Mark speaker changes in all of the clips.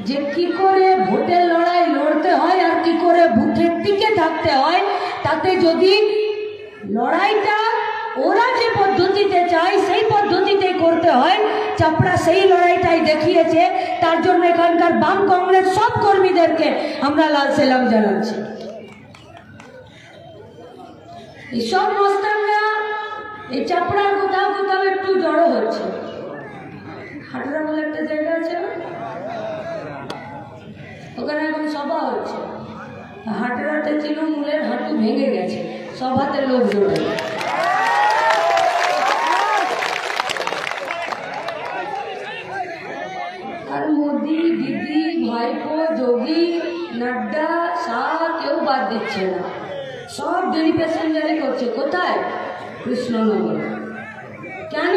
Speaker 1: যে কি করে ভোটের লড়াই লড়তে হয় আর কি করে বুথের টিকে থাকতে হয়, তাতে যদি লড়াইটা ওরা যে পদ্ধতিতে চায় সেই পদ্ধতিতে করতে হয়, চাপড়া সেই লড়াইটাই দেখিয়েছে। তার জন্য এখানকার বাম কংগ্রেস সব কর্মীদেরকে আমরা লাল সেলাম জানাচ্ছি। এইসব মস্তানরা এই চাপড়ার কোথাও কোথাও একটু জড়ো হচ্ছে। হাটরা বলে একটা জায়গা আছে না, ওখানে এখন সভা হচ্ছে। হাটরাতে তৃণমূলের হাঁটু ভেঙে গেছে, সভাতে লোক জড়ে। আর মোদি, দিদি, ভাইপো, যোগী, নাড্ডা, শাহ কেউ বাদ দিচ্ছে না, সব ডেলি প্যাসেঞ্জারে করছে। কোথায়? কৃষ্ণনগরে। কেন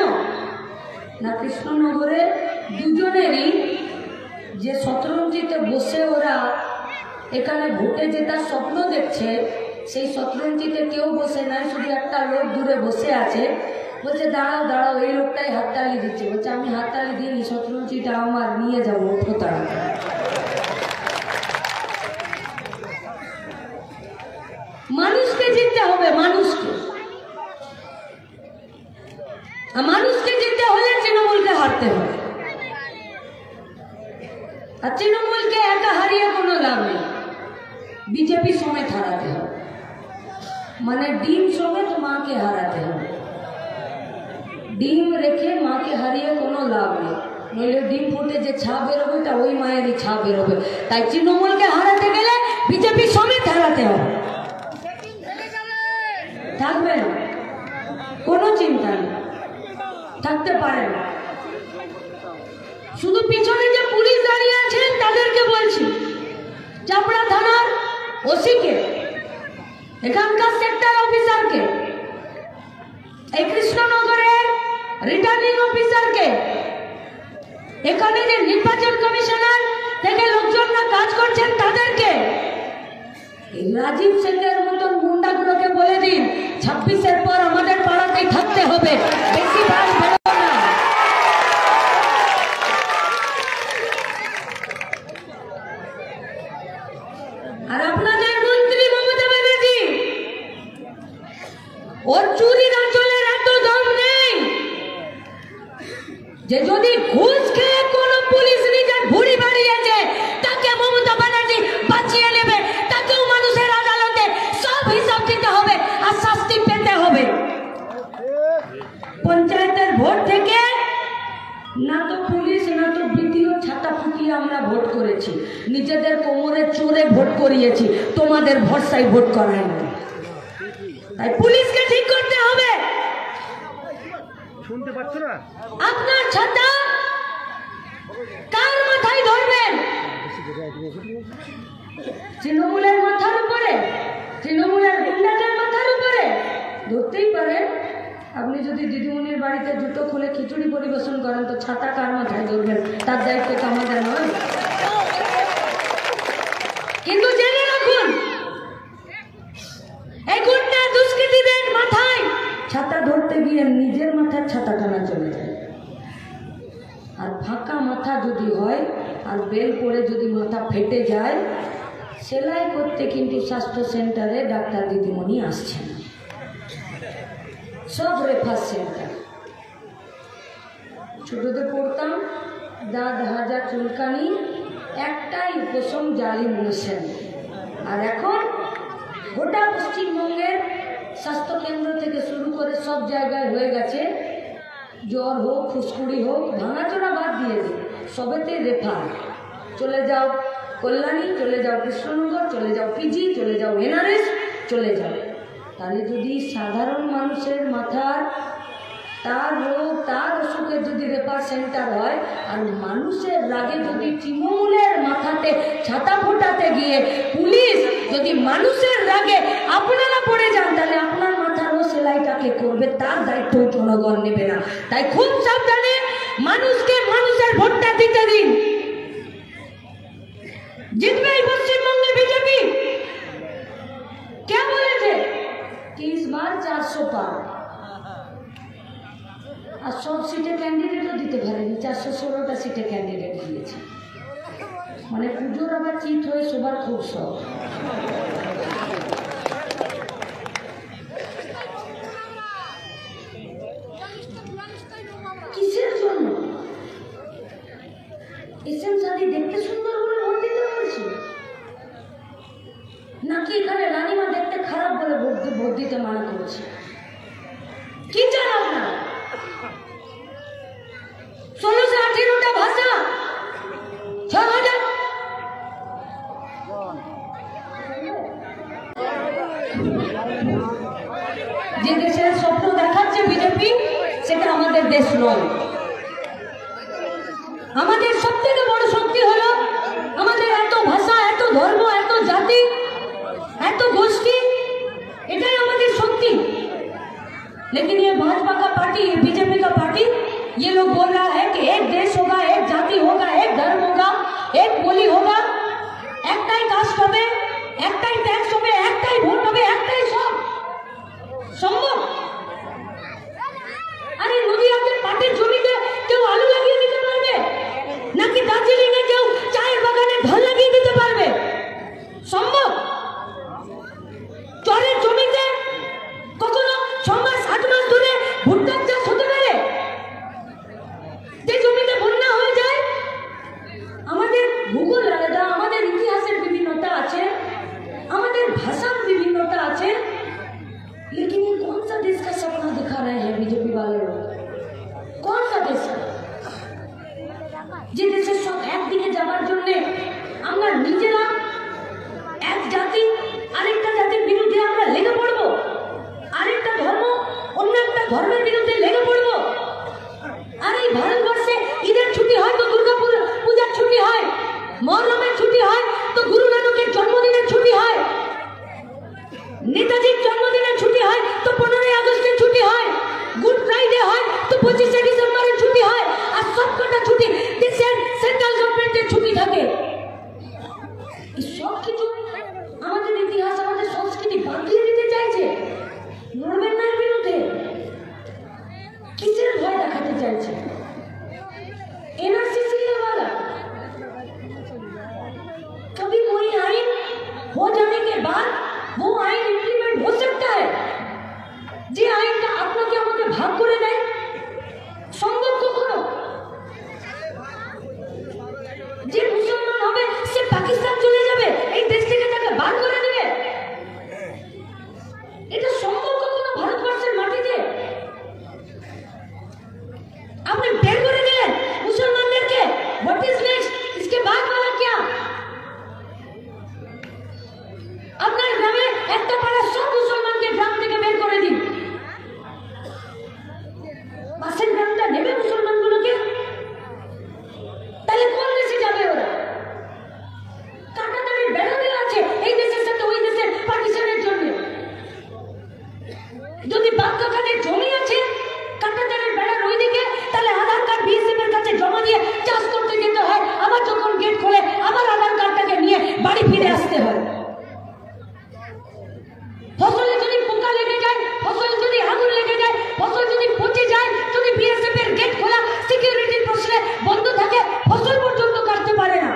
Speaker 1: না, কৃষ্ণনগরে দুজনেরই যে শতরঞ্জিতে বসে ওরা এখানে ভোটে জেতার স্বপ্ন দেখছে, সেই শতরঞ্জিতে কেউ বসে নাই, শুধু একটা লোক দূরে বসে আছে। বলছে দাঁড়াও দাঁড়াও, এই লোকটাই হাততালি দিচ্ছে। বলছে আমি হাততালি দিইনি, শতরঞ্জিটা আমার, নিয়ে যাবো তাড়াতাড়ি। মানুষকে জিততে হবে, মানুষকে। মানুষকে জিততে হলে তৃণমূলকে হারতে হবে। আর তৃণমূলকে একা হারিয়ে কোনো লাভ নেই, বিজেপি সমেত হারাতে হবে। মানে ডিম সমেত মাকে হারাতে হবে। ডিম রেখে মাকে হারিয়ে কোনো লাভ নেই, নইলে ডিম ফুটে যে ছা বেরোবে তা ওই মায়েরই ছা বেরোবে। তাই তৃণমূলকে হারাতে গেলে বিজেপি সমেত হারাতে হবে। থাকবে না, কোনো চিন্তা নেই, থাকতে পারে না। শুধু পিছনে যে পুলিশ দাঁড়িয়ে আছেন তাদেরকে বলছি, চাপড়া থানার ওসিকে, এখানকার সেক্টর অফিসারকে, এই কৃষ্ণনগরের রিটার্নিং অফিসারকে, এখানে যে নির্বাচন কমিশনার থেকে লোকজনরা কাজ করছেন তাদেরকে, রাজীব সিংহের মতন গুন্ডাগুলোকে বলে দিন 26-এর পর আমাদের পাড়াতেই থাকতে হবে, বেশি ভাগ বেরোবে না। আর আপনাদের মন্ত্রী মমতা ব্যানার্জি, ওর চুরির আঁচলের এত দাম নেই যে যদি ঘুষ খেয়ে কোনো পুলিশ নিজের ভুড়ি বাড়িয়েছে তাকে মমতা ব্যানার্জি বাঁচিয়ে নেবে, তাকেও মানুষের আদালতে সব হিসাব দিতে হবে আর শাস্তি পেতে হবে। পঞ্চায়েতের ভোট থেকে না তো পুলিশ না তো বিডিও ছাতা ফুটিয়ে আমরা ভোট করেছি, নিজেদের কোমরে চোরে ভোট করিয়েছি, তোমাদের ভরসায় ভোট করায় না। তাই পুলিশকে ঠিক করতে হবে। শুনতে পাচ্ছ না? আপনার ছাতা কার মাথায় ধরবেন? তৃণমূলের মাথার উপরে, তৃণমূলের গুন্ডাদের মাথার উপরে ধরতেই পারেন। আপনি যদি দিদিমণির বাড়িতে জুতো খুলে খিচুড়ি পরিবেশন করেন তো ছাতা কার মাথায় ধরবেন? তার দায়িত্ব তো আমাদের নয়। কিন্তু জেনে রাখুন, এই গুন্ডা দুষ্কৃতীদের মাথায় ছাতা ধরতে গিয়ে নিজের মাথার ছাতা টানা চলে যায়। আর ফাঁকা মাথা যদি হয় আর বেল পড়ে যদি মাথা ফেটে যায়, সেলাই করতে কিন্তু স্বাস্থ্য সেন্টারে ডাক্তার দিদিমণি আসছে না, সব রেফার সেন্টার। ছোটতে পড়তাম দাঁত হাজা চুলকানি, একটাই উপশম জালি মেশিন। আর এখন গোটা পশ্চিমবঙ্গের স্বাস্থ্যকেন্দ্র থেকে শুরু করে সব জায়গায় হয়ে গেছে, জ্বর হোক ফুসকুড়ি হোক ভাঙাচোরা বাদ দিয়ে দিই, সবেতে রেফার। চলে যাও কল্যাণী, চলে যাও কৃষ্ণনগর, চলে যাও পিজি, চলে যাও এনআরএস, চলে যাও। তাহলে যদি সাধারণ মানুষের মাথার তার রোগ তার অসুখের যদি রেফার সেন্টার হয়, আর মানুষের রাগে যদি তৃণমূলের মাথাতে ছাতা ফোটাতে গিয়ে পুলিশ যদি মানুষের রাগে আপনারা পড়ে যান, তাহলে আপনার মাথারও সেলাইটাকে করবে, তার দায়িত্ব জনগণ নেবে না। তাই খুব সাবধানে মানুষকে মানুষের ভোটটা দিতে দিন। জিতবে এই পশ্চিমবঙ্গে বিজেপি। কে বলেছে 30 বার 400 পার? আর সব সিটে ক্যান্ডিডেটও দিতে পারেনি, 416টা সিটে ক্যান্ডিডেট দিয়েছে। মানে পুজোর আবার চিত হয়ে সবার খুব শখ। কিসের জন্য? এসএম শাদি দেখতে সুন্দর বলে ভোট দিতে বলছি, নাকি এখানে রানীমা দেখতে খারাপ বলে ভোট দিতে মানা করছে? কি চান আপনার? 1618টা ভাষা, 6000 যে দেশের স্বপ্ন দেখাচ্ছে বিজেপি, সেটা আমাদের দেশ নয়। আমাদের সব থেকে বড় শক্তি হলো আমাদের এত ভাষা, এত ধর্ম, এত জাতি, এত গোষ্ठी, এটাই আমাদের शक्ति। लेकिन ये भाजपा का पार्टी, ये बीजेपी का पार्टी, ये लोग बोल रहा है कि एक देश होगा, एक जाति होगा, एक धर्म होगा, एक बोली होगा, एकटाई कास्ट होबे, एकटाई टैक्स होबे, एकटाई ভোট হবে, একটাই সব সম্ভব? আরে নদীয়াতের পাটের জমিতে কেউ আলু লাগিয়ে দিতে পারবে, নাকি দার্জিলিং এ কেউ চায়ের বাগানে ধান লাগিয়ে দিতে পারবে? সম্ভব? চরের জমিতে কখনো 6 মাস 8 মাস ধরে ভুট্টার চাষ হতে পারে? যে জমিতে বন্যা হয়ে যায়। আমাদের ভূগোল আলাদা, আমাদের ইতিহাসের বিভিন্নতা আছে, আমাদের ভাষার বিভিন্নতা আছে, लेकिन ये कौन सा देश का सपना दिखा रहे हैं बीजेपी वाले लोग? कौन सा देश? যে দেশের সব একদিকে যাবার জন্য আমরা নিজেরা এক জাতি আরেকটা জাতির বিরুদ্ধে আমরা লেগে পড়বো, আরেকটা ধর্ম অন্য একটা ধর্মের বিরুদ্ধে লেগে পড়বো। আর এই ভারতবর্ষে ঈদের ছুটি হয় তো দুর্গা পূজার ছুটি হয়, মহরমের ছুটি হয় তো গুরু নানকের জন্মদিনের ছুটি হয়, নেতাজির জন্মদিনের ছুটি হয় তো 15 আগস্টের ছুটি হয়, গুড ফ্রাইডে হয় তো 25শে ডিসেম্বরের ছুটি হয়, আর সবকটা ছুটি দেশের সেন্ট্রাল গভর্নমেন্টের ছুটি থাকে। এই সব কিছু আমাদের ইতিহাস, আমাদের সংস্কৃতি বাঁধিয়ে দিতে চাইছে। লড়বেন না এর বিরুদ্ধে? किसर भय दिखाते चाहते? एनआरसी वाला कभी कोई आइन हो जाने के बाद वो आइन इम्प्लीमेंट हो सकता है, जे आइन का अपना के আমাদের ভাগ করে দেয় সম্ভব কখনো? যে মুসলমান হবে সে পাকিস্তান চলে যাবে, এই দেশ থেকে তাকে বার করে দেবে, এটা সম্ভব কখনো ভারতবর্ষের মাটিতে? आपने बेर করে দিলেন মুসলমানদেরকে, व्हाट इज नेक्स्ट? इसके बाद वाला क्या? আপনার গ্রামে একটা পাড়া সব মুসলমানকে গ্রাম থেকে বের করে দিন, পাশের গ্রামটা নেবে মুসলমানগুলোকে, তাহলে কোন দেশে যাবে ওরা? কাটাতারের বেড়া দেওয়া আছে এই দেশের সাথে ওই দেশের পার্টিশনের জন্য। যদি বাক্যখানের জমি আছে কাটাতারের বেড়ার ওইদিকে, তাহলে আধার কার্ড বিএসএফের কাছে জমা দিয়ে চাষ করতে যেতে হয়, আবার যখন গেট খোলে আবার আধার কার্ডটাকে নিয়ে বাড়ি ফিরে আসতে হয়। ফসলে যদি পোকা লেগে যায়, ফসলে যদি আগুন লেগে যায়, ফসল যদি পচে যায়, যদি বিএসএফের গেট খোলা সিকিউরিটির প্রশ্নে বন্ধ থাকে, ফসল পর্যন্ত কাটতে পারে না।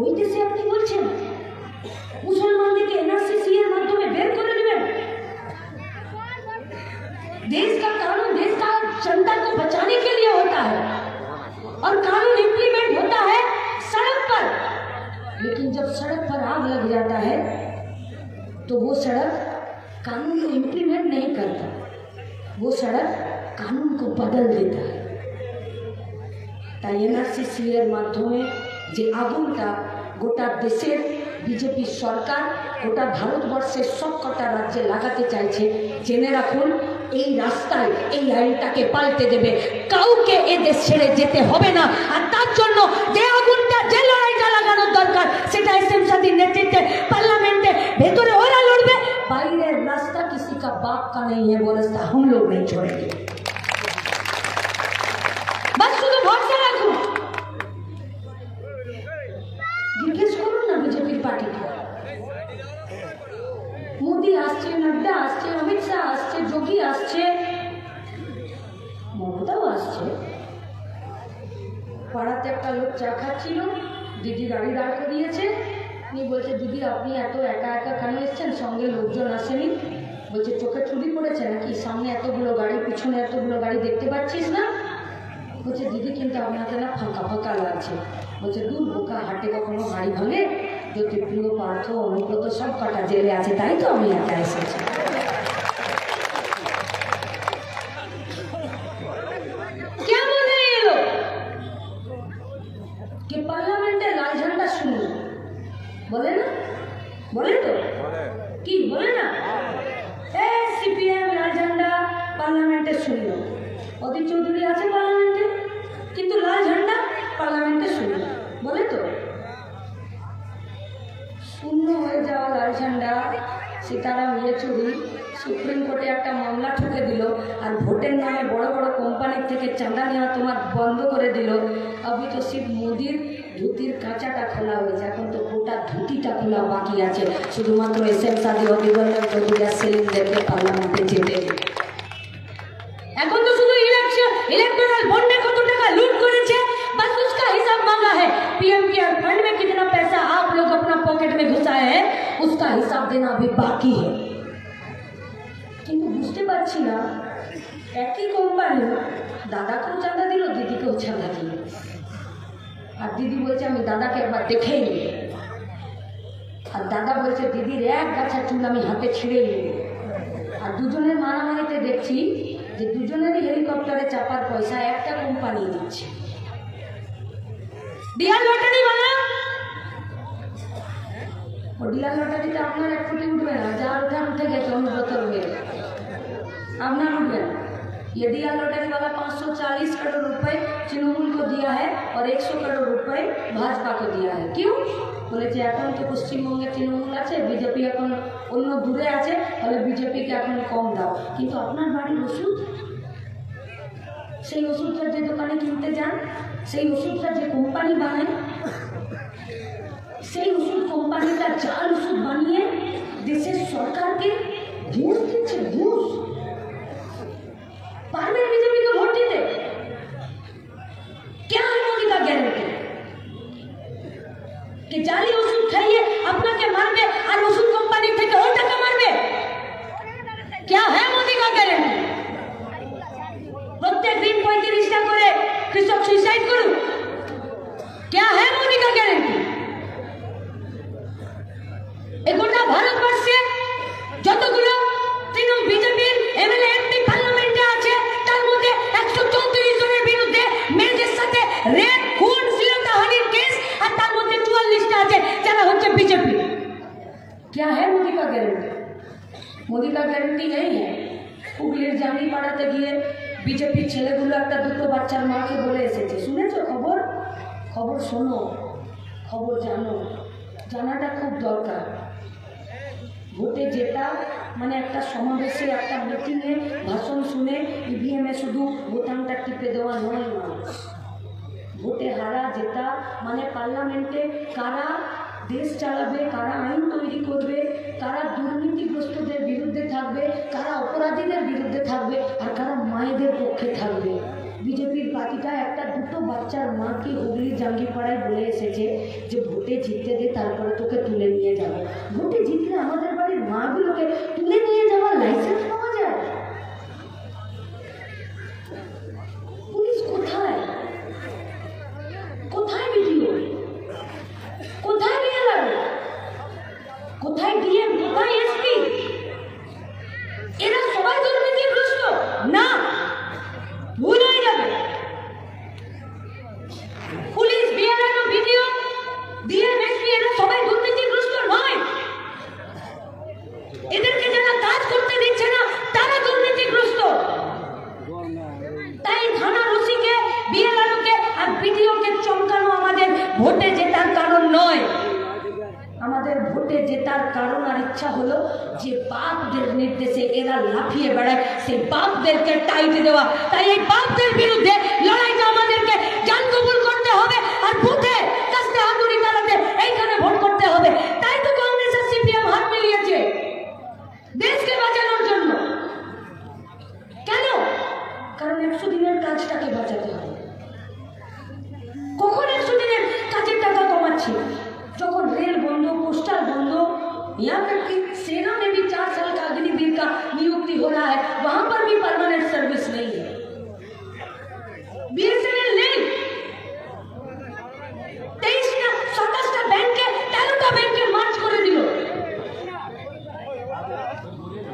Speaker 1: ওই দেশে আপনি বলছেন মুসলমানদেরকে এনআরসি এর মাধ্যমে বের করে দিবেন? देश का कानून देश का जनता को बचाने के लिए होता है और कानून इंप्लीमेंट होता है सड़क पर, लेकिन जब सड़क पर आग लग जाता है तो वो सड़क कानून को इंप्लीमेंट नहीं करता, वो सड़क कानून को बदल देता है। তাই এনআরসি এর মাধ্যমে যে আগুনটা গোটা দেশের বিজেপি সরকার গোটা ভারতবর্ষের সবকটা রাজ্যে লাগাতে চাইছে, জেনে রাখুন এই রাস্তায় এই আইনটাকে পাল্টে দেবে, কাউকে এ দেশ ছেড়ে যেতে হবে না। আর তার জন্য যে আগুনটা, যে লড়াইটা লাগানোর দরকার, সেটা এসএম শাদির নেতৃত্বে পার্লামেন্টে ভেতরে ওরা লড়বে, বাইরের রাস্তা किसी का बाप का नहीं है, वो रास्ता हम लोग नहीं छोड़ेंगे। बस শুধু ভরসা রাখুন। জিজ্ঞেস করুন না বিজেপির পার্টিকে, মোদি আসছে, নড্ডা আসছে, অমিত শাহ আসছে, যোগী আসছে, মমতাও আসছে। পাড়াতে একটা লোক চা খাচ্ছিল, দিদি গাড়ি দাঁড় করিয়েছে। উনি বলছে, দিদি আপনি এত একা একা কেন এসছেন, সঙ্গে লোকজন আসেনি? বলছে, চোখে চুরি পড়েছে নাকি? সামনে এতগুলো গাড়ি, পিছনে এতগুলো গাড়ি, দেখতে পাচ্ছিস না? বলছে, দিদি কিন্তু আপনাকে না ফাঁকা ফাঁকা লাগছে। বলছে, দূর বোকা, হাটে কখনো গাড়ি ভাঙে? জ্যোতিপ্রিয়, পার্থ, অনুব্রত সব কাটা জেলে আছে, তাই তো আমি একা এসেছি। क्या बोल रहे हैं ये लोग कि पार्लियामेंटे लाल झंडा शुरू बोले ना, बोले तो कि बोले ना ए सीपीएम लाल झंडा पार्लियामेंटे शुरू। অধীর চৌধুরী আছে পার্লামেন্টে, কিন্তু লাল ঝান্ডা পার্লামেন্টে শুরু বলে তো। শূন্য হয়ে যাওয়া লাল ঝান্ডা সীতারাম ইয়েচুরি সুপ্রিম কোর্টে একটা মামলা ঠুকে দিল, আর ভোটের নামে বড় বড় কোম্পানির থেকে চাঁদা নেওয়া তোমার বন্ধ করে দিল। अभी तो सिर्फ মোদির ধুতির কাঁচাটা খোলা হয়েছে, এখন তো গোটা ধুতিটা খোলা বাকি আছে, শুধুমাত্র এসএম সাদি অধিবর্তন চৌধুরী সেলিমদেরকে পার্লামেন্টে যেতে। এখন তো শুধু इलेक्टोरल बॉन्ड में कत टका लूट करेছে, बस उसका हिसाब मांगा है। पीएम केयर फंड में कितना पैसा आप लोग अपना पॉकेट में घुसाए हैं, उसका हिसाब देना अभी बाकी है। কিন্তু বুঝতে পারছি না, একই কোম্পানি দাদাকেও চাঁদা দিল, দিদিকেও চাঁদা দিল, আর দিদি বলছে আমি দাদাকে একবার দেখেই নিই, আর দাদা বলছে দিদির এক গাছা চুল আমি হাতে ছিঁড়ে নিই। আর দুজনের মারামারিতে দেখছি যে দুজনেরই হেলিকপ্টারে চাপার পয়সা একটা কোম্পানি দিচ্ছে। ডিয়ার লটারি वाला, ও ডিয়ার লটারিতে আপনার এক কোটি উঠবে না, যার উঠে গেছে অনুব্রত হয়ে আপনার उठे। ये दिया लॉटरी वाला 540 करोड़ रुपए तृणमूल को दिया है और 100 करोड़ रुपए भाजपा को दिया है। क्यों? बोले এখন তো পশ্চিমবঙ্গে তৃণমূল আছে, বিজেপি এখন অন্য দূরে আছে, তাহলে বিজেপিকে এখন কম দাও। কিন্তু আপনার বাড়ির ওষুধ, সেই ওষুধটা যে দোকানে কিনতে যান, সেই ওষুধটা যে কোম্পানি বানায়, সেই ওষুধ কোম্পানিটা জাল ওষুধ বানিয়ে দেশের সরকারকে ঘুষ দিচ্ছে, ঘুষ। पार्टी बीजेपी को वोट दे, क्या है मोदी का गारंटी कि जाली ওষুধ खाइए अपना के मारबे और ওষুধ কোম্পানি থেকে ওর টাকা মারবে? क्या है मोदी का गारंटी? প্রত্যেক দিন 35টা করে কৃষক সুইসাইড করুক, क्या है मोदी का गारंटी? এই গোটা ভারতবর্ষে যতগুলো তৃণমূল বিজেপির এমএলএ এমপি পার্লামেন্টে আছে, তার মধ্যে 134 জনের বিরুদ্ধে মেয়েদের সাথে রেপ, খুন, শ্লীলতাহানির কেস, আর তার মধ্যে 44টা আছে যারা হচ্ছে বিজেপি। क्या है मोदी का गारंटी? मोदी का गारंटी नहीं है। হুগলির জামি পাড়াতে গিয়ে বিজেপির ছেলেগুলো একটা দুটো বাচ্চার মাকে বলে এসেছে, শুনেছো খবর? খবর শোনো, খবর জানো, জানাটা খুব দরকার। ভোটে জেতা মানে একটা সমাবেশে, একটা মিটিংয়ে ভাষণ শুনে ইভিএমে শুধু বোতামটা টিপে দেওয়া নয় মানুষ। ভোটে হারা জেতা মানে পার্লামেন্টে কারা দেশ চালাবে, কারা আইন তৈরি করবে, কারা দুর্নীতিগ্রস্তদের বিরুদ্ধে থাকবে, কারা অপরাধীদের বিরুদ্ধে থাকবে, আর কারা মায়েদের পক্ষে থাকবে। বিজেপির পার্টিটা একটা দুটো বাচ্চার মাকে হুগলি জাঙ্গিপাড়ায় বলে এসেছে যে ভোটে জিততে দে, তারপরে তোকে তুলে নিয়ে যাবো। ভোটে জিতলে আমাদের বাড়ির মাগুলোকে তুলে নিয়ে যাওয়ার লাইসেন্স পাওয়া যায়? পুলিশ কোথায়? কোথায় ভিডিও? কোথায় বিএলআর? কোথায় ডিএম? কোথায় এসপি? এরা সবাই দুর্নীতিগ্রস্ত না? ভুল হয়ে যাবে। Police, BLR, video, DM, SP এরা সবাই দুর্নীতিগ্রস্ত নয়। এদেরকে যারা কাজ করতে দিচ্ছে না তারা দুর্নীতিগ্রস্ত। তাই থানার ওসিকে, বিএলআরকে আর ভিডিওকে চমকানো আমাদের ভোটে জেতার কারণ নয়। আমাদের ভোটে জেতার কারণ আর ইচ্ছা হলো যে বাপদের নির্দেশে এরা লাফিয়ে বেড়ায়, সেই বাপদেরকে টাইট দেওয়া। তাই এই বাপদের বিরুদ্ধে লড়াইটা আমাদেরকে জান কবুল করতে হবে, আর ভোটে কাস্তে হাতুড়ি চালাতে এইখানে ভোট করতে হবে। তাই তো কংগ্রেস আর সিপিএম হাত মিলিয়েছে দেশকে বাঁচানোর জন্য। কেন? কারণ 100 দিনের কাজটাকে বাঁচাতে হবে। কখন 100 দিনের কাজের টাকা কমাচ্ছে? यहाँ तक कि सेना में भी 4 साल का अग्निवीर का नियुक्ति हो रहा है, वहां पर भी परमानेंट सर्विस नहीं है। बीएसएनएल नहीं, 27টা ব্যাংকে 13টা ব্যাংকে মার্চ করে দিল।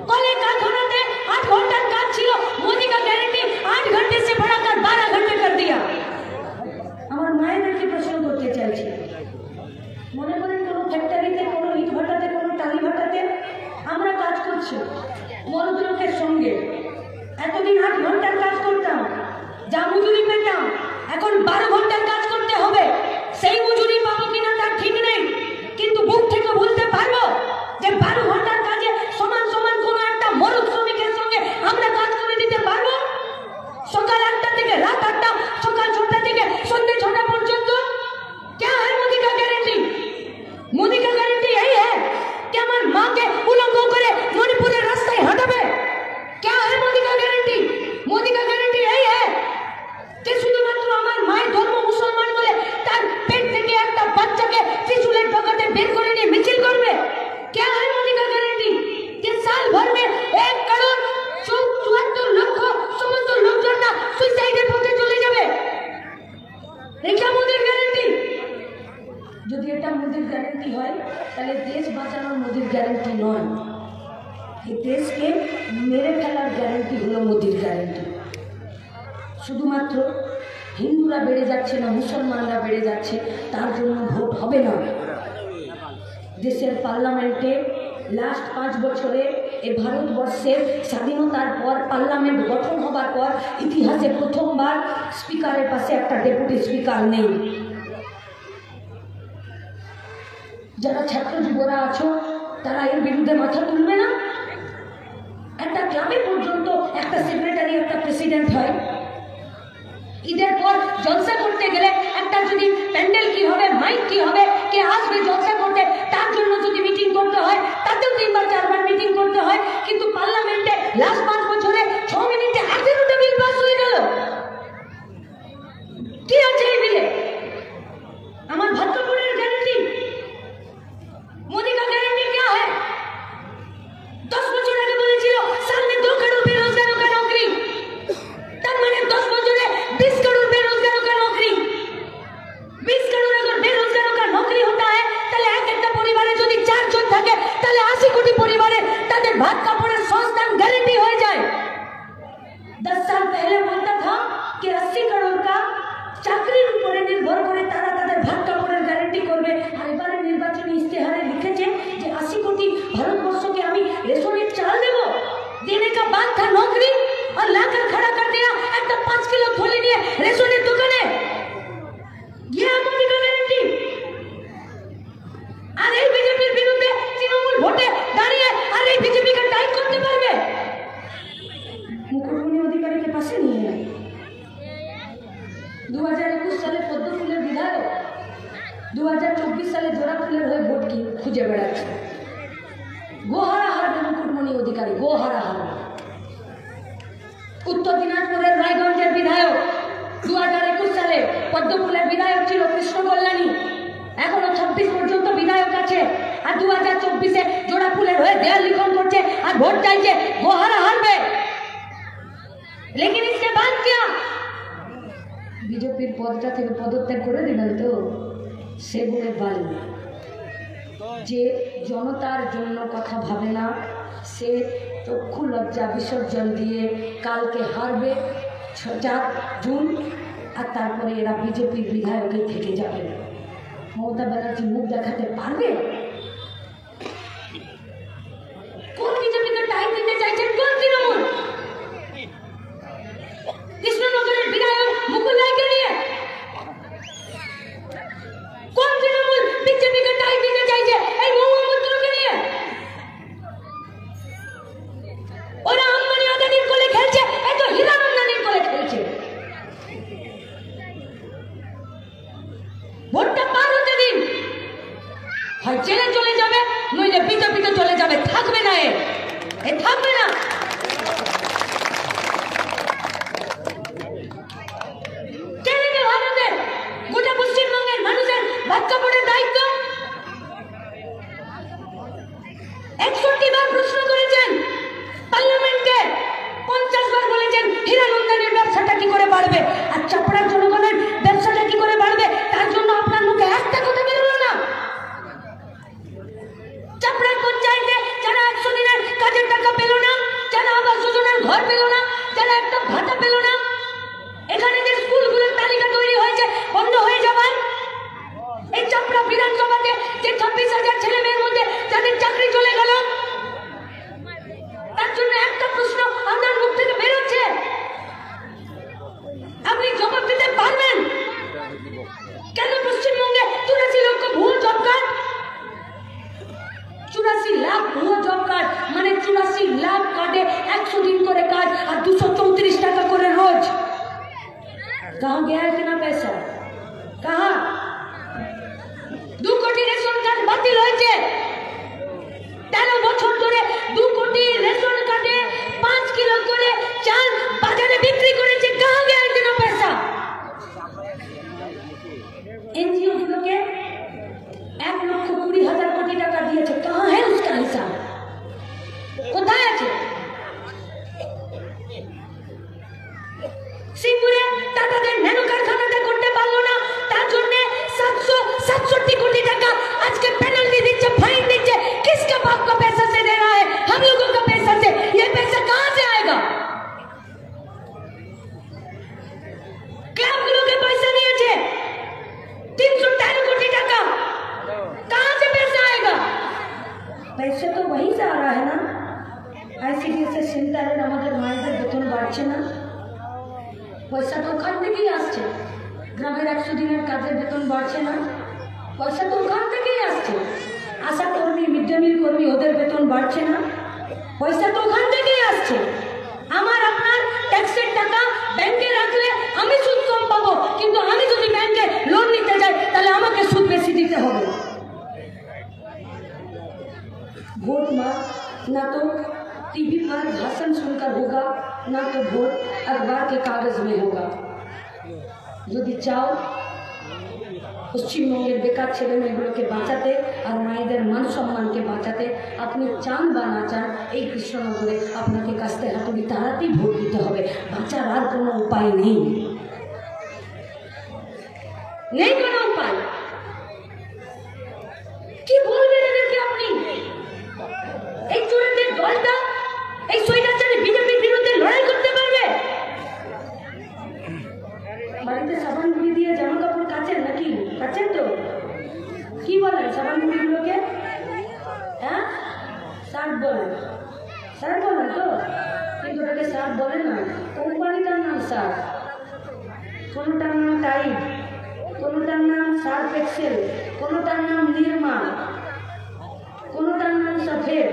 Speaker 1: कॉले कारखानाते 8 घंटार काज छिलो, मोदी का गारंटी 8 घंटे से बढ़ाकर 12 घंटे कर दिया। আমার মায়েদেরকে প্রশ্ন করতে চাইছি, মনে করেন কোনো ফ্যাক্টরিতে, কোনো ইট ভাটাতে, কোনো টালি ভাটাতে আমরা কাজ করছি মরদ লোকের সঙ্গে। এতদিন 8 ঘন্টার কাজ করতাম, যা মজুরি পেতাম, এখন 12 ঘন্টার কাজ করতে হবে। সেই মজুরি পাবো কিনা তার ঠিক নেই, কিন্তু বুক থেকে বলতে পারবো যে 12 ঘন্টার কাজে সমান সমান কোনো একটা মরদ শ্রমিকের সঙ্গে আমরা কাজ করে দিতে পারবো। সকাল 8টা থেকে রাত 8টা, সকাল 6টা থেকে সন্ধ্যে 6টা পর্যন্ত। क्या है मोदी का गारंटी? मोदी का गारंटी यही है कि हमारे माँ के उलंघ करे मणिपुर रास्ते हटाबे। क्या है मोदी का गारंटी? मोदी का गारंटी यही है कि শুধুমাত্র আমার মায়ের ধর্ম মুসলমান বলে তার পেট থেকে একটা বাচ্চাকে ত্রিশূলের ডগাতে বের করে নিয়ে মিছিল করবে। क्या है मोदी का गारंटी? कि साल भर में 1 करोड़ 74 লক্ষ সমস্ত লোকজনরা সুইসাইডের পথে চলে যাবে। এটা মোদির গ্যারান্টি? যদি এটা মোদির গ্যারান্টি হয় তাহলে দেশ বাঁচানোর মোদির গ্যারান্টি নয়, এই দেশকে মেরে ফেলার গ্যারান্টি হলো মোদির গ্যারান্টি। শুধুমাত্র হিন্দুরা বেড়ে যাচ্ছে না, মুসলমানরা বেড়ে যাচ্ছে, তার জন্য ভোট হবে না। দেশের পার্লামেন্টে লাস্ট 5 বছরে এই ভারতবর্ষের স্বাধীনতার পর পার্লামেন্ট গঠন হবার পর ইতিহাসে প্রথমবার স্পিকারের পাশে একটা ডেপুটি স্পিকার নেই। যারা ছাত্র যুবরা আছো তারা এর বিরুদ্ধে মাথা তুলবে না? একটা ক্লাবে পর্যন্ত একটা সেক্রেটারি, একটা প্রেসিডেন্ট হয়। ঈদের পর জলসা করতে গেলে একটা যদি প্যান্ডেল কি হবে, মাইক কি হবে, কে আসবে জলসা করতে, তার জন্য যদি মিটিং করতে হয় তাতেও 3বার 4বার মিটিং করতে হয়। কিন্তু পার্লামেন্টে লাস্ট 5 বছরে 6 মিনিটে 18টা বিল পাস হয়ে গেল। কি আছে এই বিলে? আমার ভাগ্যপুরের গ্যারান্টি? मोदी का गारंटी क्या है? 10 বছর আগে বলেছিল साल में 2 करोड़ बेरोजगारों का नौकरी, तब मैंने 10 বছরে 20 करोड़ बेरोजगारों का नौकरी। 20 करोड़ अगर बेरोजगारों का नौकरी होता है তাহলে একটা পরিবারে যদি 4 জন থাকে তাহলে 80 কোটি পরিবারে তাদের ভাত কাপড়ের সংস্থান গ্যারান্টি হয়ে যায়। 10 साल पहले बोलता था कि 80 करोड़ का চাকরির উপরে নির্ভর করে তারা তাদের ভাত কাপড়ের গ্যারান্টি করবে। আর এবারে নির্বাচনী ইস্তেহারে লিখেছে যে 80 কোটি ভারতবর্ষকে আমি রেশনের চাল দেব। देने का बात था नौकरी और लाकर खड़ा कर दिया একটা 5 किलो थोली নিয়ে রেশনের দোকানে। ये मोदी का गारंटी? আর এই বিজেপির বিরুদ্ধে তৃণমূল ভোটে দাঁড়িয়ে আর এই বিজেপিকে টাইট করতে পারবে? মুকুটমণি অধিকারীকে পাশে নিয়ে নেয়। 2021 সালে পদ্মফুলের বিধায়ক 2024 সালে জোড়াফুলের হয়ে ভোট খুঁজে বেড়াচ্ছে। গোহারা হারবে মুকুটমণি অধিকারী, গোহারা হারবে। উত্তর দিনাজপুরের রায়গঞ্জের বিধায়ক 2021 সালে পদ্মফুলের বিধায়ক ছিল কৃষ্ণ কল্যাণী, এখনো 26 পর্যন্ত বিধায়ক আছে। আর 2024-এ জোড়াফুলের হয়ে দেয়াল লিখন করছে আর ভোট চাইছে। গোহারা হারবে। लेकिन इसके बाद क्या? বিজেপির পদটা থেকে পদত্যাগ করে দিলেন তো সেগুলো বালি। যে জনতার জন্য কথা ভাবে না সে চক্ষু লজ্জা বিসর্জন দিয়ে কালকে হারবে 4 জুন, আর তারপরে এরা বিজেপির বিধায়কই থেকে যাবে। মমতা ব্যানার্জি মুখ দেখাতে পারবে? কোন বিজেপিকে টাইম দিতে চাইছেন? কোন তৃণমূল? কৃষ্ণনগরের বিধায়ক মুকুল রায়কে নিয়ে কোন তৃণমূল বিজেপিকে টাইম দিতে চাইছে? এই মহুয়া মৈত্রকে নিয়ে। ওরা আম্বানি আদানির কোলে খেলছে, এই তো হীরানন্দানির কোলে খেলছে। ভোটটা পার হতে দিন, হয় জেলে চলে যাবে নইলে বিজেপিতে চলে যাবে। থাকবে না, এ থাকবে না। গোটা পশ্চিমবঙ্গের মানুষের ভাত কাপড়ের দায়িত্ব প্রশ্ন করেছেন পার্লামেন্টে, 50 বার বলেছেন হীরানন্দানের ব্যবসাটা কি করে বাড়বে, আর চাপড়ার জনগণের ব্যবসাটা কি করে বাড়বে, তার জন্য আপনার মুখে একটা কথা বেরোলো না। চাপড়ার পঞ্চায়েতে যারা 100 দিনের কাজের টাকা পেল না, যারা আবাস যোজনার ঘর পেল না, যারা একটা ভাতা পেল না, এখানে যে স্কুলগুলোর তালিকা তৈরি হয়েছে বন্ধ হয়ে যাবার, এই চাপড়া বিধানসভাতে যে 26,000 ছেলে মেয়ের মধ্যে যাদের চাকরি চলে গেল, তার জন্য একটা প্রশ্ন আপনার মুখ থেকে বেরোচ্ছে, আপনি জবাব দিতে পারবেন? কেন পশ্চিমবঙ্গে 84 লক্ষ ভুয়ো জব কার্ড, 84 লাখ ভুয়ো জব কার্ড, মানে 84 লাখ কার্ডে 100 दिन করে কাজ আর 234 টাকা করে रोज। कहाँ गया इतना पैसा? कहाँ? 2 কোটি রেশন কার্ড বাতিল হয়েছে, 13 বছর ধরে 2 কোটি রেশন কার্ডে 5 কিলো করে চাল বাজারে বিক্রি করেছে। कहाँ गया इतना पैसा? एनजीओ গুলোকে 1,20,000 কোটি টাকা দিয়েছে, कहाँ है उसका हिसाब? কোথায় আছে? সিঙ্গুরে টাটাদের ন্যানো কারখানাটা করতে পারলো না, তার জন্য 767 কোটি টাকা আজকে পেনাল্টি দিচ্ছে, फाइन দিচ্ছে। किसका बाप का पैसा से दे रहा है? हम लोगों का पैसा से। ये पैसा कहां से आएगा? क्लब लोग के पैसा दिए 313 कोटी टाका, कहां से पैसा आएगा? पैसे तो वहीं से आ रहा है ना। आईसीडीएस सेंटारेर আমাদের মায়েদের বেতন বাড়ছে না, পয়সা তো ওখান থেকেই আসছে। গ্রামের 100 দিনের কাজের বেতন বাড়ছে না, পয়সা তো ওখান থেকেই আসছে। আশা কর্মী, মিড ডে মিল কর্মী, ওদের বেতন বাড়ছে না, পয়সা তো ওখান থেকেই আসছে। আমার আপনার ট্যাক্সের টাকা ব্যাংকে রাখলে আমি সুদ কম পাবো, কিন্তু আমি যদি ব্যাংকে লোন নিতে যাই তাহলে আমাকে সুদ বেশি দিতে হবে। ভোট ना तो टीवी पर भाषण सुनकर होगा, ना तो वोट अखबार के कागज में होगा। যদি চাও পশ্চিমবঙ্গের বেকার ছেলে মেয়েগুলোকে বাঁচাতে আর মায়েদের মান সম্মানকে বাঁচাতে, আপনি চান বা না চান, এই কৃষ্ণনগরে আপনাকে কাস্তে হাতুড়ি তাড়াতেই ভোট দিতে হবে। বাঁচার আর কোনো উপায় নেই, নেই কোনো উপায়। কি বলবেন এদেরকে আপনি? এই চোরেদের দলটা এই স্বৈরাচারী বিজেপির বিরুদ্ধে লড়াই করতে পারবে? বাড়িতে সাবান গুঁড়ি দিয়ে জামা কাপড় কাচেন নাকি? কাচেন তো? কি বলেন সাবান গুঁড়িগুলোকে? হ্যাঁ, শার্ট বলেন। শার্ট বলেন তো, কিন্তু ওটাকে শার্ট বলে না, কোম্পানিটার নাম শার্ট। কোনোটার নাম টাইড, কোনোটার নাম শার্প এক্সেল, কোনোটার নাম নির্মা, কোনোটার নাম সফেদ।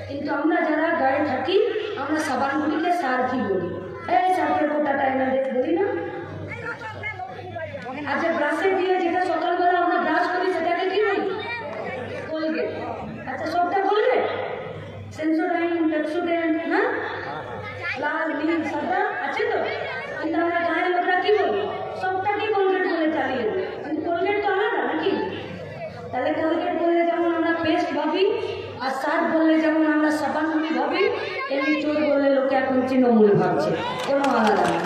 Speaker 1: কিন্তু আমরা যারা গায়ে থাকি আমরা সাবান গুলিকে সার্ফই বলি। এই সার্ফের কোটাটা এনে দেখ বলি না। আচ্ছা, ব্রাশে দিয়ে যেটা সকালবেলা আমরা ব্রাশ করি সেটাকে কি বলি? কোলগেট। আচ্ছা, সবটা কোলগেট, সেন্সোডাইন, পেপসোডেন্ট, না লাল নীল সাদা আছে তো, কিন্তু আমরা গায়ের লোকরা কি বলি? সবটাকেই কোলগেট বলে চালিয়ে দিই, কিন্তু কোলগেট তো আলাদা নাকি? তাহলে কোলগেট বললে যেমন আমরা পেস্ট ভাবি, আর সার্ফ বললে যেমন আমরা সাবান গুলি ভাবি, এমনি চোর বললে লোকে এখন তৃণমূল ভাবছে, কোনো আলাদা না।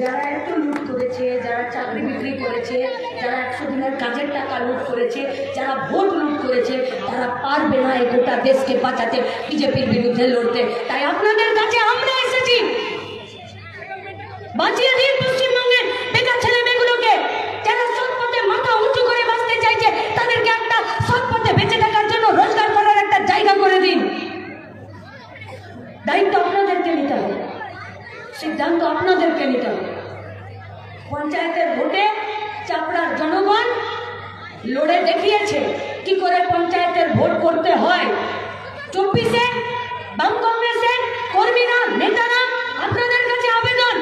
Speaker 1: যারা এত লুট করেছে, যারা চাকরি বিক্রি করেছে, যারা 100 দিনের কাজের টাকা লুট করেছে, যারা ভোট লুট করেছে, তারা পারবে না এই গোটা দেশকে বাঁচাতে, বিজেপির বিরুদ্ধে লড়তে। তাই আপনাদের কাছে আমরা এসেছি, বাঁচিয়ে দিন পশ্চিমবঙ্গের বেকার ছেলে মেয়েগুলোকে। যারা সৎ পথে মাথা উঁচু করে বাঁচতে চাইছে, তাদেরকে একটা সৎ পথে বেঁচে থাকার জন্য রোজগার করার একটা জায়গা করে দিন। দায়িত্ব আপনাদেরকে নিতে হবে, সিদ্ধান্ত আপনাদেরকে নিতে হবে। পঞ্চায়েতের ভোটে চাপড়ার জনগণ লড়ে দেখিয়েছে কি করে পঞ্চায়েতের ভোট করতে হয়। 24-এ বাম কংগ্রেসের কর্মীরা, নেতারা, আপনাদের কাছে আবেদন,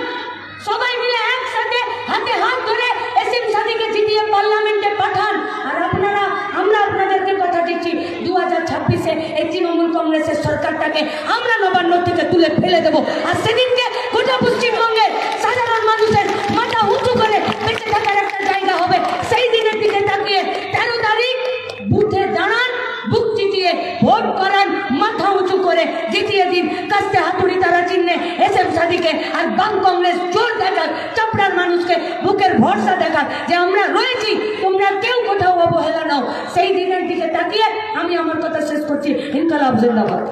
Speaker 1: সবাই মিলে একসাথে হাতে হাত ধরে এসএম সাদিকে জিতিয়ে পার্লামেন্টে পাঠান। আর আপনারা, আমরা আপনাদেরকে কথা দিচ্ছি, 2026-এ এই তৃণমূল কংগ্রেসের সরকারটাকে আমরা নবান্ন থেকে তুলে ফেলে দেবো। আর সেদিনকে গোটা পশ্চিমবঙ্গের সাধারণ মানুষের মাথা উঁচু করে বেঁচে থাকার একটা জায়গা হবে। সেই দিনের দিকে তাকিয়ে 13 তারিখ বুথে দাঁড়ান, বুক চিতিয়ে ভোট করান, মাথা উঁচু করে জিতিয়ে দিন। কাস্তে হাতুড়ি তারা চিহ্নে এসএম সাদিকে আর বাম কংগ্রেস জোর দেখাক, চাপড়ার মানুষকে বুকের ভরসা দেখাক যে আমরা রয়েছি, তোমরা কেউ কোথাও অবহেলা নাও। সেই দিনের দিকে তাকিয়ে আমি আমার কথা শেষ করছি। ইনকালাব জিন্দাবাদ।